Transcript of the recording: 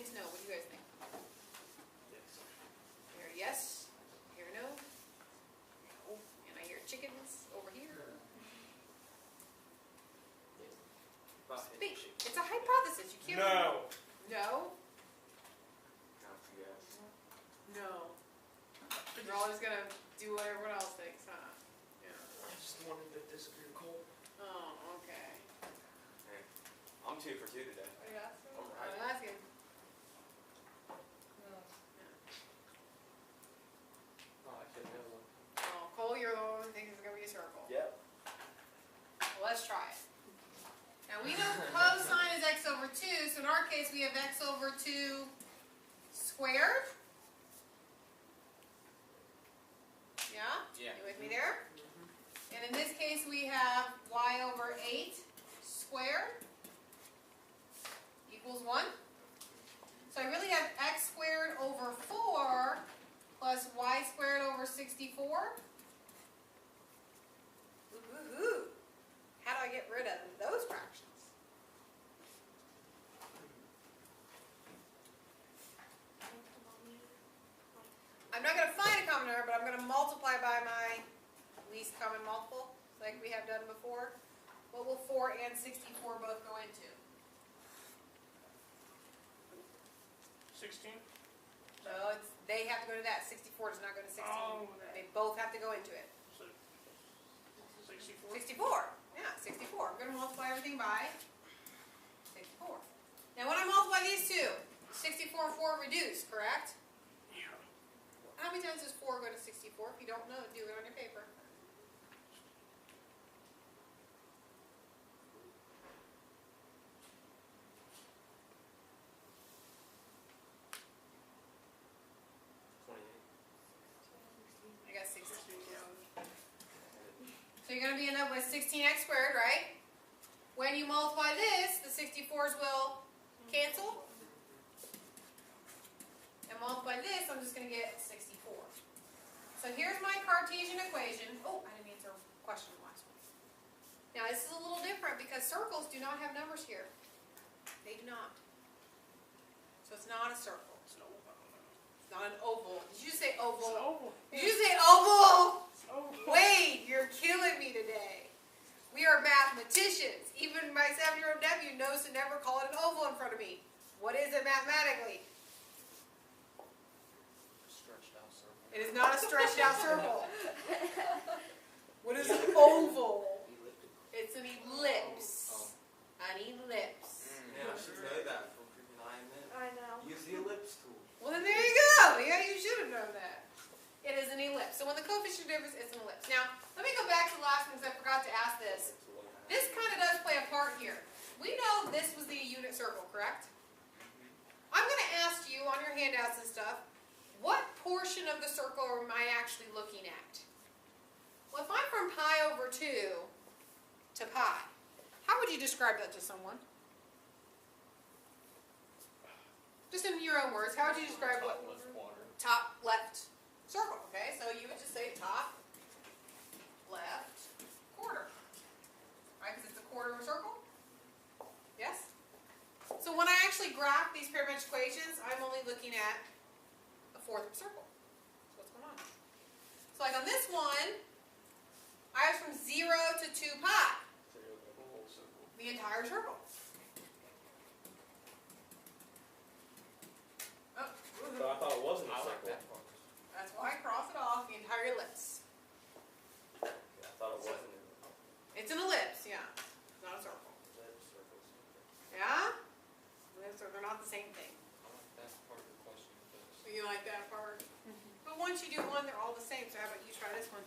need to know. What do you guys think? Yes. Here, yes. Here, no. No. And I hear chickens over here. Speak. It's a hypothesis. You can't. No. No. That's a yes. No. You're all just gonna do what everyone else thinks, huh? Yeah. I just wanted to disagree with Cole. Oh, okay. Hey, I'm 2 for 2 today. Are you asking? All right. I'm asking. Oh, I should know one. Oh, Cole, you're the one who thinks it's gonna be a circle. Yep. Well, let's try it. Now we know cosine is x over 2, so in our case we have x over 2 squared. Yeah? Yeah. You with me there? And in this case we have y over 8 squared equals 1. So I really have x squared over 4 plus y squared over 64. Woo-hoo-hoo. How do I get rid of those fractions? I'm not going to find a common number, but I'm going to multiply by my least common multiple, like we have done before. What will 4 and 64 both go into? 16? So they have to go to that. 64 does not go to 16. Oh, They both have to go into it. So, 64? 64. Yeah, 64. I'm going to multiply everything by 64. Now when I multiply these two, 64 and 4 reduce, correct? Yeah. How many times does 4 go to 64? If you don't know, do it on your paper. I got 16. So you're going to be end up with 16x squared, right? When you multiply this, the 64s will cancel. And multiply this, I'm just going to get 64. So here's my Cartesian equation. Oh, I didn't answer a question last one. Now this is a little different because circles do not have numbers here. They do not. So it's not a circle. It's an oval. It's not an oval. Did you say oval? It's an oval. Did you say oval? It's an oval. Wait, you're killing me today. We are mathematicians. Even my 7-year-old nephew knows to never call it an oval in front of me. What is it mathematically? Stretched out circle. It is not a stretched out circle. What is an oval? Elliptical. It's an ellipse. An ellipse. Yeah, I should know that from freaking IMN. I know. Use the ellipse tool. Well, then there you go. Yeah, you should have known that. It is an ellipse. So when the coefficient differs, it's an ellipse. Now, let me go back to the last one because I forgot to ask this. This kind of does play a part here. We know this was the unit circle, correct? I'm going to ask you on your handouts and stuff, what portion of the circle am I actually looking at? Well, if I'm from pi over 2 to pi, how would you describe that to someone? Just in your own words, how would you describe what? Top left circle, okay? So you would just say top left quarter, right? Because it's a quarter of a circle. Yes? So when I actually graph these parametric equations, I'm only looking at a fourth of a circle. That's what's going on. So like on this one, I have from 0 to 2 pi. The entire circle. Oh, So I thought it wasn't a circle. that's why I cross it off, the entire ellipse. Yeah, I thought it wasn't. It's an ellipse, yeah. It's not a circle. Yeah? So they're not the same thing. That's part of the question. So you like that part? But once you do one, they're all the same. So how about you try this one?